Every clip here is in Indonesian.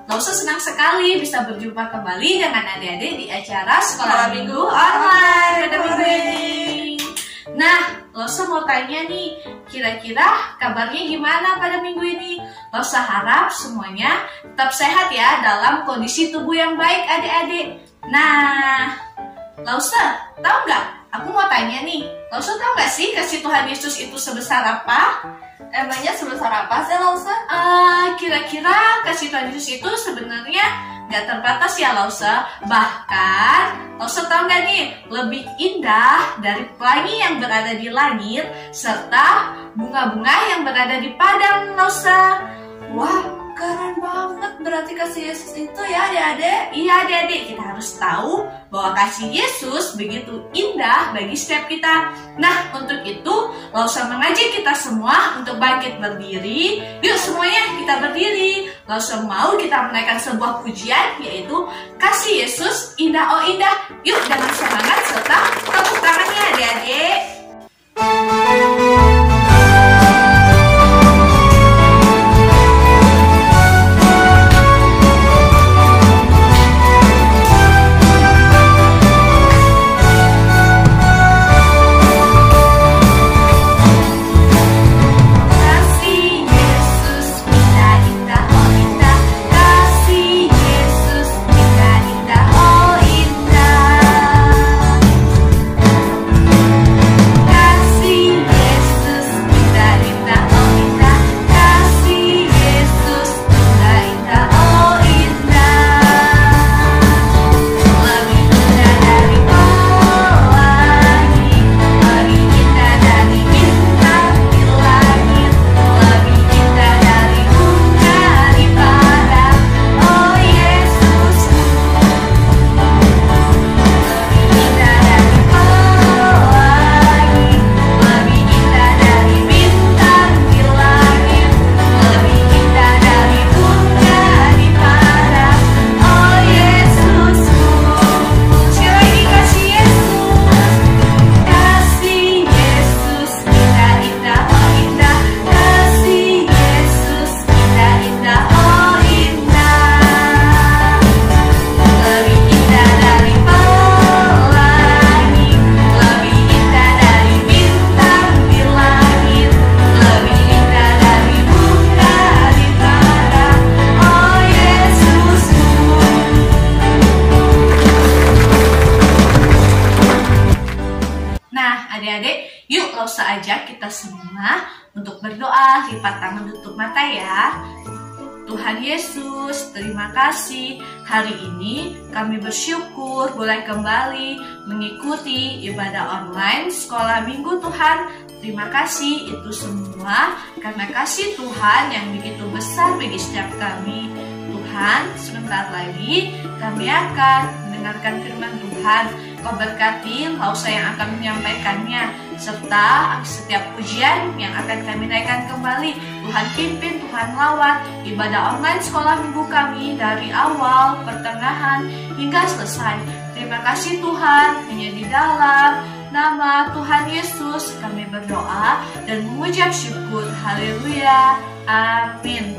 Lausa senang sekali bisa berjumpa kembali dengan adik-adik di acara Sekolah Minggu Online pada minggu ini. Nah, Lausa mau tanya nih, kira-kira kabarnya gimana pada minggu ini? Lausa harap semuanya tetap sehat ya dalam kondisi tubuh yang baik adik-adik. Nah, Lausa tahu nggak? Aku mau tanya nih, Lausa tahu nggak sih kasih Tuhan Yesus itu sebesar apa? Emangnya sebesar apa sih Lausa? Kira-kira kasih Tuhan Yesus itu sebenarnya nggak terbatas ya Lausa. Bahkan Lausa tahu nggak nih, lebih indah dari pelangi yang berada di langit serta bunga-bunga yang berada di padang Lausa. Wah, keren banget berarti kasih Yesus itu ya adik-adik. Iya adik-adik, kita harus tahu bahwa kasih Yesus begitu indah bagi setiap kita. Nah, untuk itu Lausa mengajak kita semua untuk bangkit berdiri. Yuk semuanya kita berdiri. Lausa mau kita menaikkan sebuah pujian, yaitu kasih Yesus indah oh indah. Yuk dengan semangat serta tepuk tangannya adik-adik. Adik-adik, yuk Lausa ajak kita semua untuk berdoa, lipat tangan tutup mata ya. Tuhan Yesus, terima kasih. Hari ini kami bersyukur boleh kembali mengikuti ibadah online Sekolah Minggu Tuhan. Terima kasih itu semua karena kasih Tuhan yang begitu besar bagi setiap kami. Tuhan, sebentar lagi kami akan mendengarkan firman Tuhan. Kau berkati Lausa yang akan menyampaikannya, serta setiap pujian yang akan kami naikkan kembali. Tuhan pimpin, Tuhan lawat ibadah online Sekolah Minggu kami dari awal, pertengahan, hingga selesai. Terima kasih Tuhan, hanya di dalam nama Tuhan Yesus kami berdoa dan mengucap syukur. Haleluya, amin.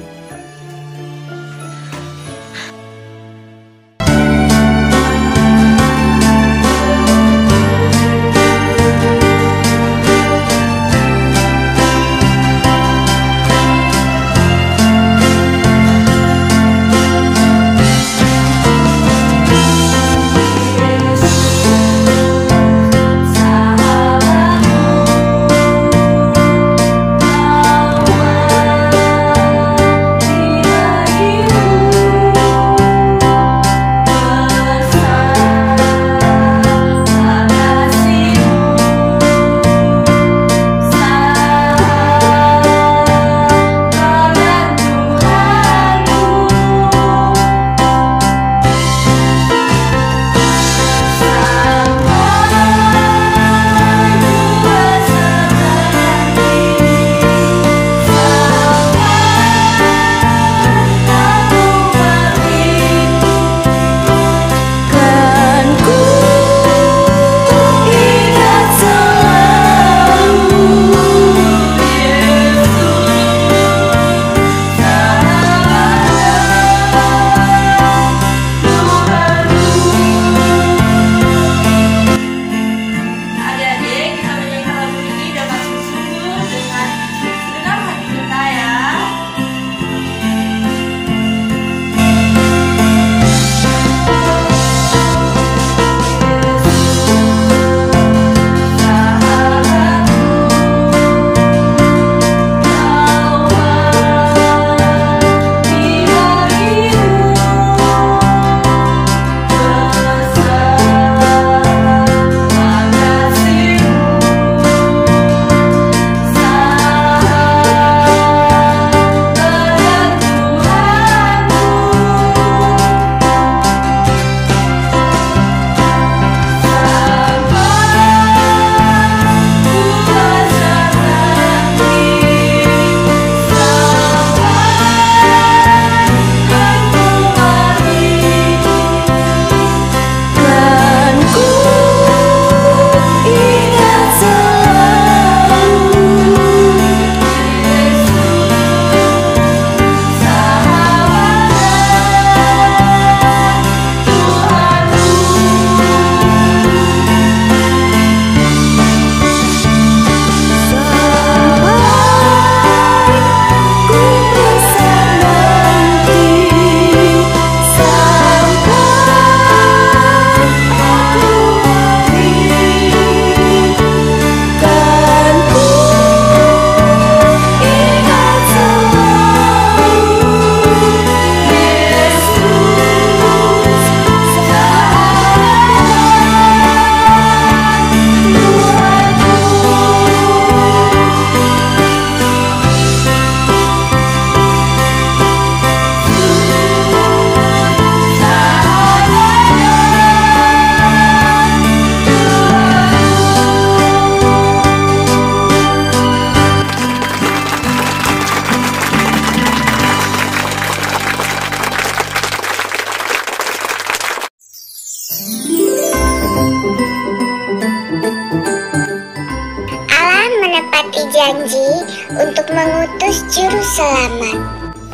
menepati janji untuk mengutus juru selamat.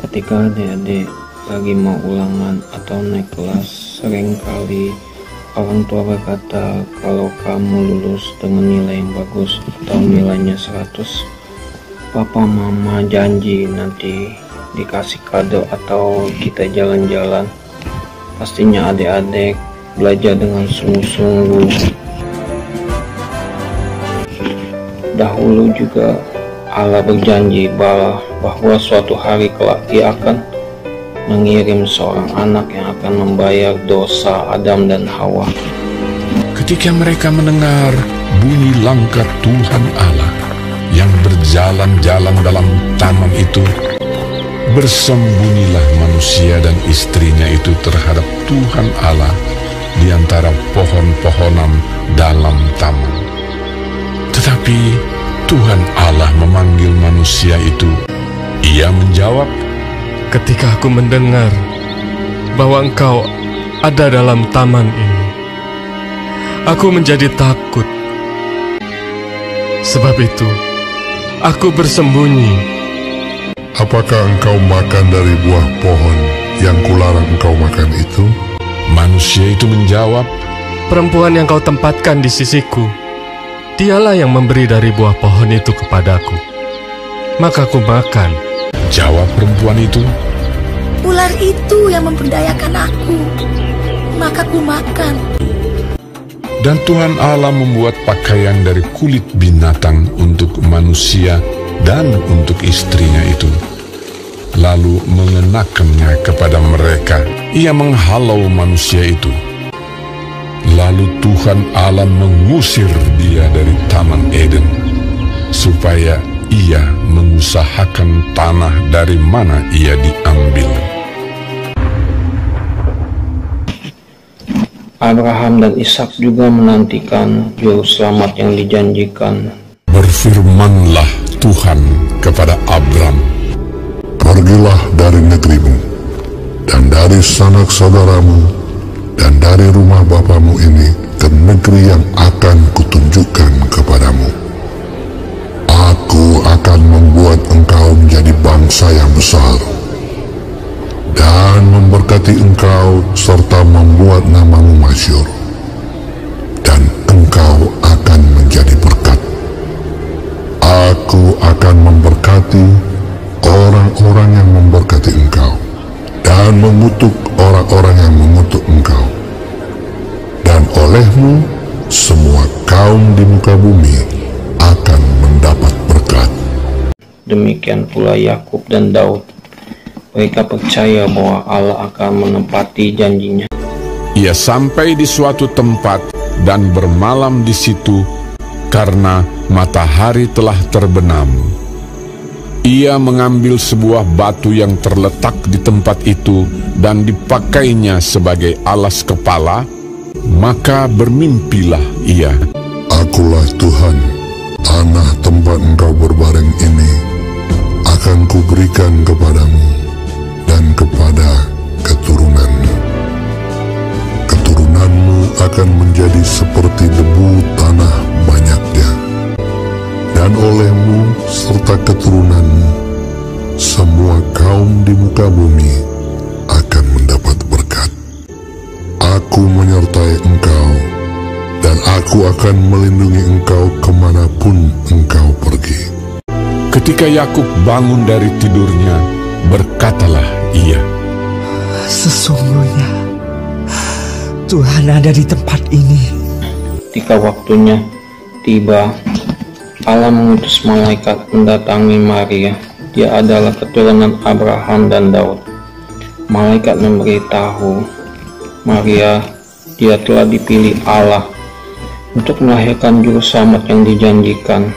Ketika adik-adik lagi mau ulangan atau naik kelas, seringkali orang tua berkata kalau kamu lulus dengan nilai yang bagus atau nilainya 100, papa mama janji nanti dikasih kado atau kita jalan-jalan. Pastinya adik-adik belajar dengan sungguh-sungguh. Dahulu juga Allah berjanji bahwa suatu hari kelak Dia akan mengirim seorang anak yang akan membayar dosa Adam dan Hawa. Ketika mereka mendengar bunyi langkah Tuhan Allah yang berjalan-jalan dalam taman itu, bersembunyilah manusia dan istrinya itu terhadap Tuhan Allah di antara pohon-pohonan dalam taman. Tetapi Tuhan Allah memanggil manusia itu. Ia menjawab, "Ketika aku mendengar bahwa engkau ada dalam taman ini, aku menjadi takut. Sebab itu, aku bersembunyi." Apakah engkau makan dari buah pohon yang kularang engkau makan itu? Manusia itu menjawab, "Perempuan yang kau tempatkan di sisiku, dialah yang memberi dari buah pohon itu kepadaku. Maka aku makan." Jawab perempuan itu, "Ular itu yang memperdayakan aku, maka ku makan." Dan Tuhan Allah membuat pakaian dari kulit binatang untuk manusia dan untuk istrinya itu, lalu mengenakannya kepada mereka. Ia menghalau manusia itu. Lalu Tuhan Allah mengusir dia dari Taman Eden, supaya ia mengusahakan tanah dari mana ia diambil. Abraham dan Ishak juga menantikan juru selamat yang dijanjikan. Berfirmanlah Tuhan kepada Abram, Pergilah dari negerimu, dan dari sanak saudaramu, dan dari rumah bapamu ini ke negeri yang akan kutunjukkan kepadamu. Aku akan membuat engkau menjadi bangsa yang besar, dan memberkati engkau serta membuat namamu masyhur, dan engkau akan menjadi berkat. Aku akan memberkati orang-orang yang memberkati engkau, dan mengutuk orang-orang yang mengutuk engkau. Dan olehmu, semua kaum di muka bumi akan mendapat berkat. Demikian pula Yakub dan Daud. Mereka percaya bahwa Allah akan menepati janjinya. ia sampai di suatu tempat dan bermalam di situ karena matahari telah terbenam. Ia mengambil sebuah batu yang terletak di tempat itu dan dipakainya sebagai alas kepala, maka bermimpilah ia. Akulah Tuhan, tanah tempat engkau berbaring ini akan kuberikan kepadamu dan kepada keturunanmu. Keturunanmu akan menjadi seperti debu tanah banyaknya, dan olehmu serta keturunanmu semua kaum di muka bumi akan mendapat berkat. Aku menyertai engkau, dan aku akan melindungi engkau kemanapun engkau pergi. Ketika Yakub bangun dari tidurnya, berkatalah ia, "Sesungguhnya Tuhan ada di tempat ini." Ketika waktunya tiba, Allah mengutus malaikat mendatangi Maria. Dia adalah keturunan Abraham dan Daud. Malaikat memberitahu Maria, dia telah dipilih Allah untuk melahirkan juru selamat yang dijanjikan.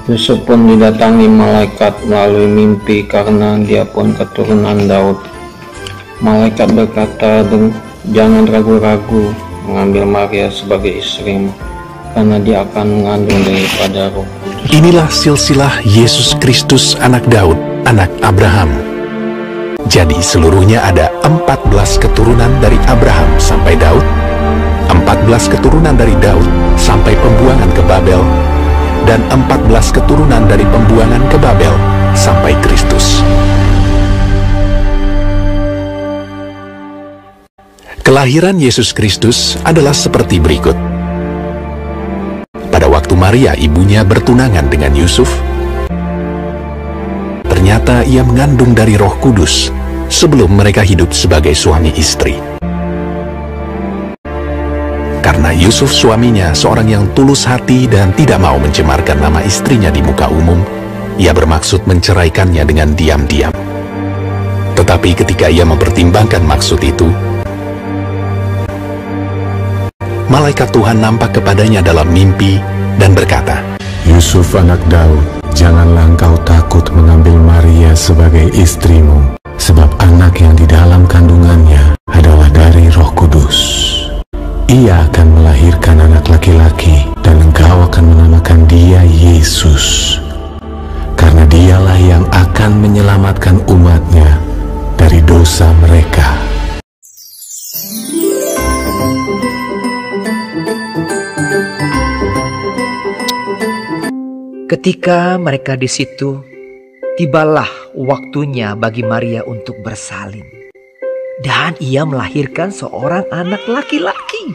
Yusuf pun didatangi malaikat melalui mimpi karena dia pun keturunan Daud. Malaikat berkata, "Jangan ragu-ragu mengambil Maria sebagai istrimu, karena dia akan mengandung daripada Roh Kudus." Inilah silsilah Yesus Kristus anak Daud, anak Abraham. Jadi seluruhnya ada 14 keturunan dari Abraham sampai Daud, 14 keturunan dari Daud sampai pembuangan ke Babel, dan 14 keturunan dari pembuangan ke Babel sampai Kristus. Kelahiran Yesus Kristus adalah seperti berikut. Pada waktu Maria ibunya bertunangan dengan Yusuf, ternyata ia mengandung dari Roh Kudus sebelum mereka hidup sebagai suami istri. Karena Yusuf suaminya seorang yang tulus hati dan tidak mau mencemarkan nama istrinya di muka umum, ia bermaksud menceraikannya dengan diam-diam. Tetapi ketika ia mempertimbangkan maksud itu, malaikat Tuhan nampak kepadanya dalam mimpi dan berkata, Yusuf anak Daud, janganlah engkau takut mengambil Maria sebagai istrimu, sebab anak yang di dalam kandungannya adalah dari Roh Kudus. Ia akan melahirkan anak laki-laki dan engkau akan menamakan dia Yesus, karena dialah yang akan menyelamatkan umatnya dari dosa mereka. Ketika mereka di situ, tibalah waktunya bagi Maria untuk bersalin. Dan ia melahirkan seorang anak laki-laki,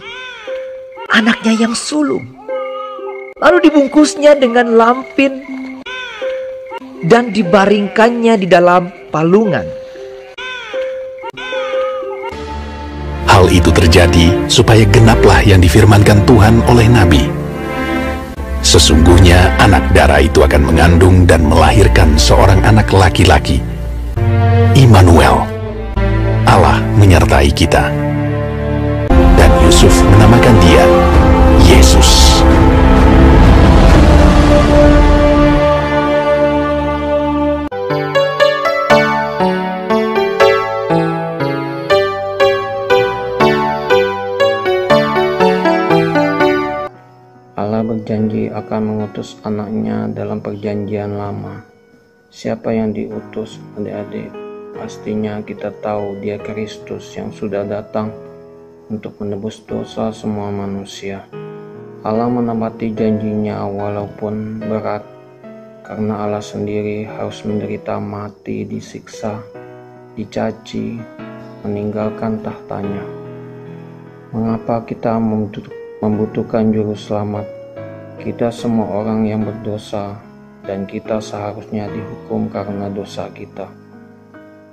anaknya yang sulung. Lalu dibungkusnya dengan lampin dan dibaringkannya di dalam palungan. hal itu terjadi supaya genaplah yang difirmankan Tuhan oleh Nabi. Sesungguhnya anak darah itu akan mengandung dan melahirkan seorang anak laki-laki. Immanuel, Allah menyertai kita. Dan Yusuf menamakan dia Yesus. Allah berjanji akan mengutus anaknya dalam perjanjian lama. Siapa yang diutus, adik-adik? Pastinya kita tahu dia Kristus yang sudah datang untuk menebus dosa semua manusia. Allah menepati janjinya walaupun berat, karena Allah sendiri harus menderita mati, disiksa, dicaci, meninggalkan tahtanya. Mengapa kita membutuhkan juru selamat? Kita semua orang yang berdosa, dan kita seharusnya dihukum karena dosa kita.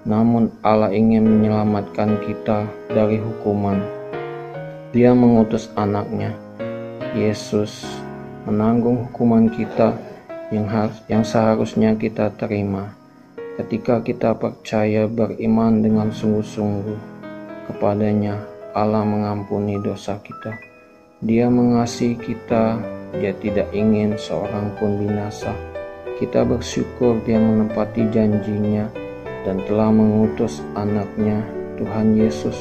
Namun Allah ingin menyelamatkan kita dari hukuman. Dia mengutus anaknya, Yesus, menanggung hukuman kita yang seharusnya kita terima. Ketika kita percaya beriman dengan sungguh-sungguh kepadanya, Allah mengampuni dosa kita. Dia mengasihi kita, Dia tidak ingin seorang pun binasa. Kita bersyukur Dia menepati janjinya dan telah mengutus anaknya, Tuhan Yesus,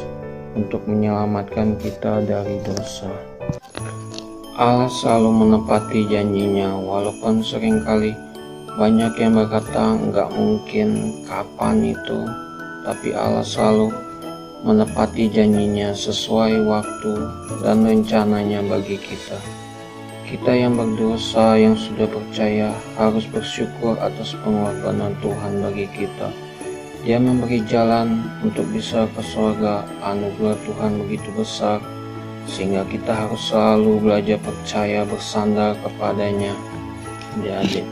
untuk menyelamatkan kita dari dosa. Allah selalu menepati janjinya, walaupun seringkali banyak yang berkata nggak mungkin, kapan itu, tapi Allah selalu menepati janjinya sesuai waktu dan rencananya bagi kita. Kita yang berdosa, yang sudah percaya, harus bersyukur atas pengorbanan Tuhan bagi kita. Dia memberi jalan untuk bisa ke surga. Anugerah Tuhan begitu besar, sehingga kita harus selalu belajar percaya, bersandar kepadanya. Adik-adik,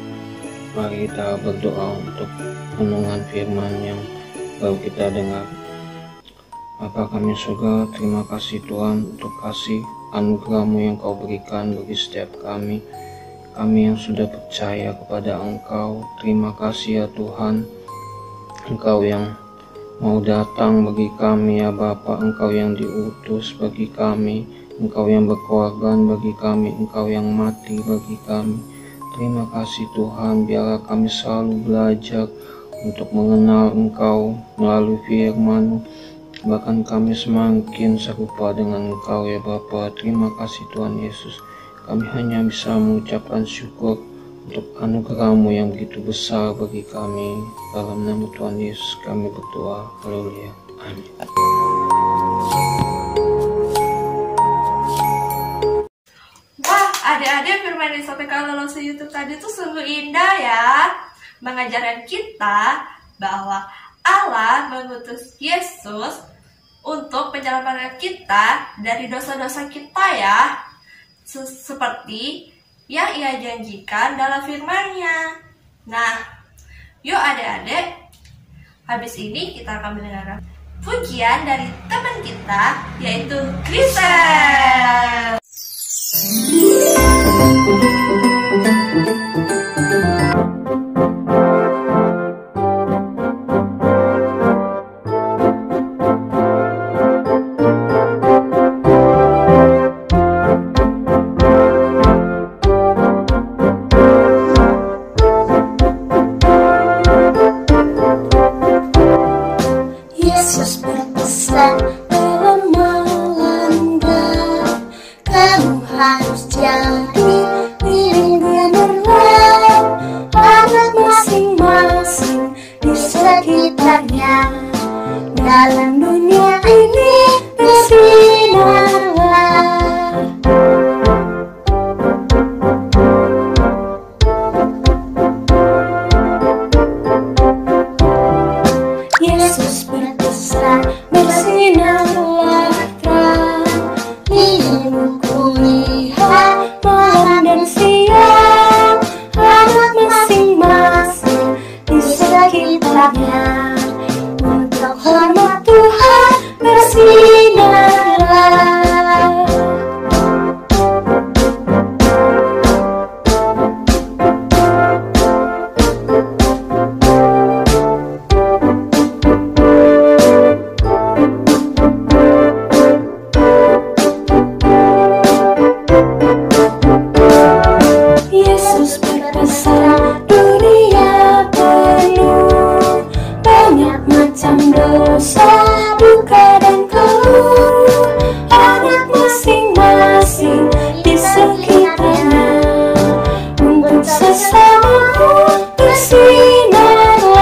mari kita berdoa untuk renungan firman yang baru kita dengar. Bapa kami surga, terima kasih Tuhan untuk kasih anugerah-Mu yang Kau berikan bagi setiap kami yang sudah percaya kepada Engkau. Terima kasih ya Tuhan, Engkau yang mau datang bagi kami ya Bapa, Engkau yang diutus bagi kami, Engkau yang berkorban bagi kami, Engkau yang mati bagi kami. Terima kasih Tuhan, biarlah kami selalu belajar untuk mengenal Engkau melalui firman-Mu. Bahkan kami semakin serupa dengan Engkau ya Bapa. Terima kasih Tuhan Yesus. Kami hanya bisa mengucapkan syukur untuk anugerah-Mu yang begitu besar bagi kami. Dalam nama Tuhan Yesus kami berdoa. Haleluya. Amin. Wah, adik-adik firman yang disampaikan kalau Lause YouTube tadi itu sungguh indah ya, mengajarkan kita bahwa Allah mengutus Yesus untuk menyelamatkan kita dari dosa-dosa kita ya, seperti yang Ia janjikan dalam firman-Nya. Nah, yuk adik-adik, habis ini kita akan mendengarkan pujian dari teman kita, yaitu Krisel. Yesus berpesan dalam malam gelap, kamu harus jadi milik beneran. Anak masing-masing di sekitarnya, dalam dunia ini bersinarlah. Yesus berpesan, bersinarlah terang, hidupmu kulihat malam dan siang. Anak masing-masing di sekitarnya, untuk hormat Tuhan bersinarlah. Yesus berpesan, dunia penuh banyak macam dosa, duka dan keluh. Anak masing-masing di sekitarnya, untuk sesamamu bersinarlah.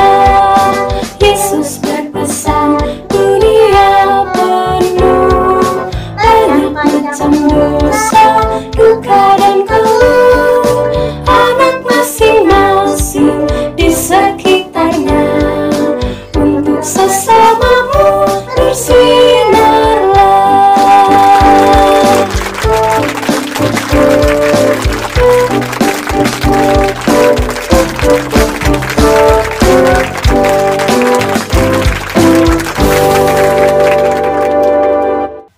Yesus berpesan, dunia penuh banyak macam dosa, duka dan keluh. Anak masing-masing di sekitarnya, untuk sesamamu bersinarlah.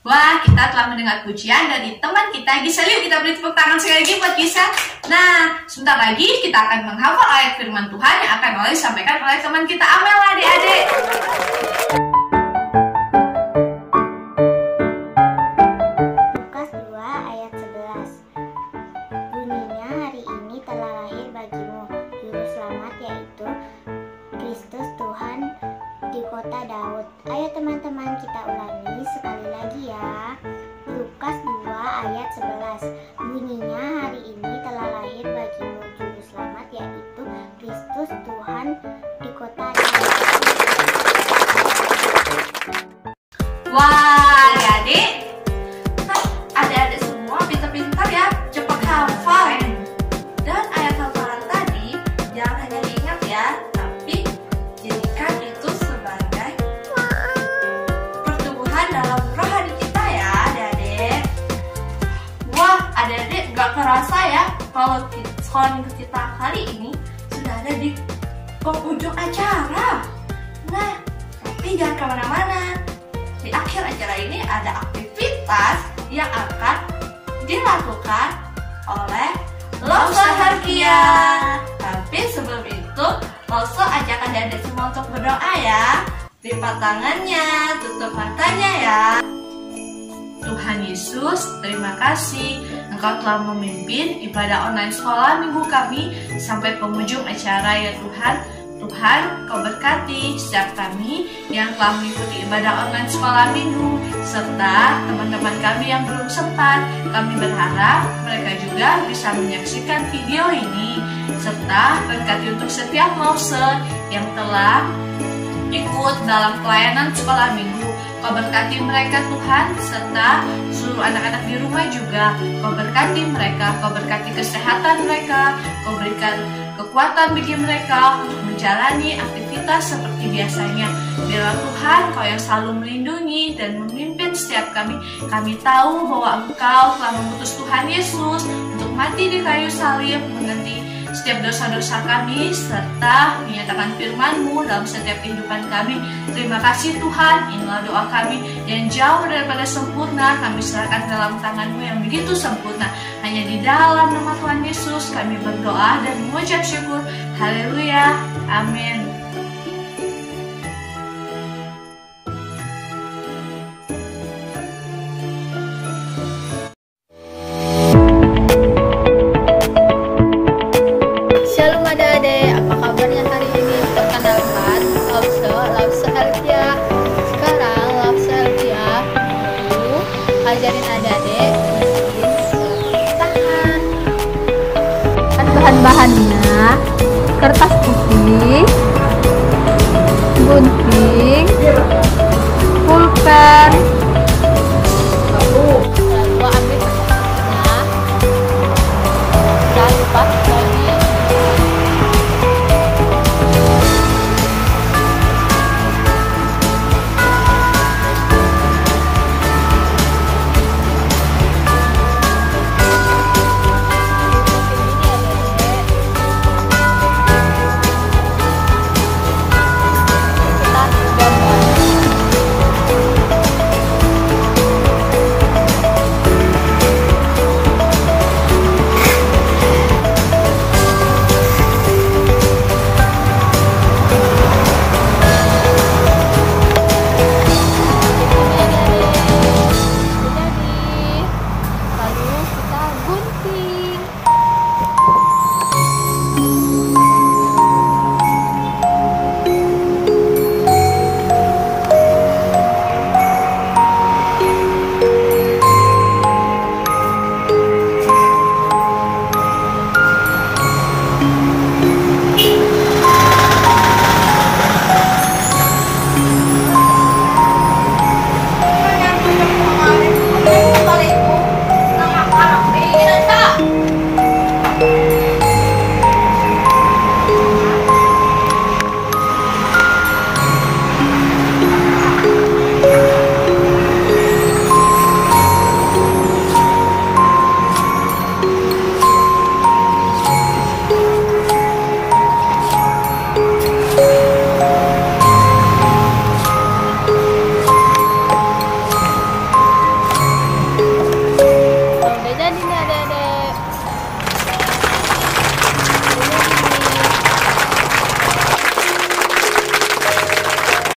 Wah, kita telah mendengar pujian dari teman kita Gisel. Yuk kita beri tepuk tangan sekali lagi buat Gisel. Nah, sebentar lagi kita akan menghafal ayat firman Tuhan yang akan disampaikan oleh teman kita Amel, adik-adik. Lukas 2 ayat 11. Bunyinya, hari ini telah lahir bagimu Juru Selamat, yaitu Kristus Tuhan di kota Daud. Ayo teman-teman kita ulangi sekali lagi ya. Lukas 2 ayat 11. Bunyinya, hari ini telah lahir bagimu Juru Selamat, yaitu Kristus Tuhan di kota Daud. Wah, adik-adik, adik-adik semua pintar-pintar ya, cepat hafal. Dan ayat hafalan tadi jangan hanya diingat ya, tapi jadikan itu sebagai pertumbuhan dalam rohani kita ya, adik-adik. Wah, adik-adik gak kerasa ya kalau sekolah minggu kita kali ini sudah ada di penghujung acara. Nah, tapi jangan kemana-mana. Di akhir acara ini ada aktivitas yang akan dilakukan oleh Lause Harkia. Tapi sebelum itu, Lause ajak adik-adik semua untuk berdoa ya. Lipat tangannya, tutup matanya ya. Tuhan Yesus, terima kasih Engkau telah memimpin ibadah online sekolah minggu kami sampai penghujung acara ya Tuhan. Tuhan, Kau berkati setiap kami yang telah mengikuti ibadah online sekolah minggu, serta teman-teman kami yang belum sempat. Kami berharap mereka juga bisa menyaksikan video ini, serta berkati untuk setiap Lause yang telah ikut dalam pelayanan sekolah minggu. Kau berkati mereka Tuhan, serta seluruh anak-anak di rumah juga. Kau berkati mereka, Kau berkati kesehatan mereka, Kau berikan kekuatan bagi mereka untuk menjalani aktivitas seperti biasanya. Biarlah Tuhan Kau yang selalu melindungi dan memimpin setiap kami. Kami tahu bahwa Engkau telah mengutus Tuhan Yesus untuk mati di kayu salib, mengganti setiap dosa-dosa kami, serta menyatakan firman-Mu dalam setiap kehidupan kami. Terima kasih Tuhan, inilah doa kami yang jauh daripada sempurna. Kami serahkan dalam tangan-Mu yang begitu sempurna. Hanya di dalam nama Tuhan Yesus kami berdoa dan mengucap syukur. Haleluya, amin. Shalom adik-adik, apa kabarnya hari ini? Perkenalkan, Lause Helvia. Sekarang Lause Helvia mau ajarin adik-adik bikin tahan. Bahan-bahannya kertas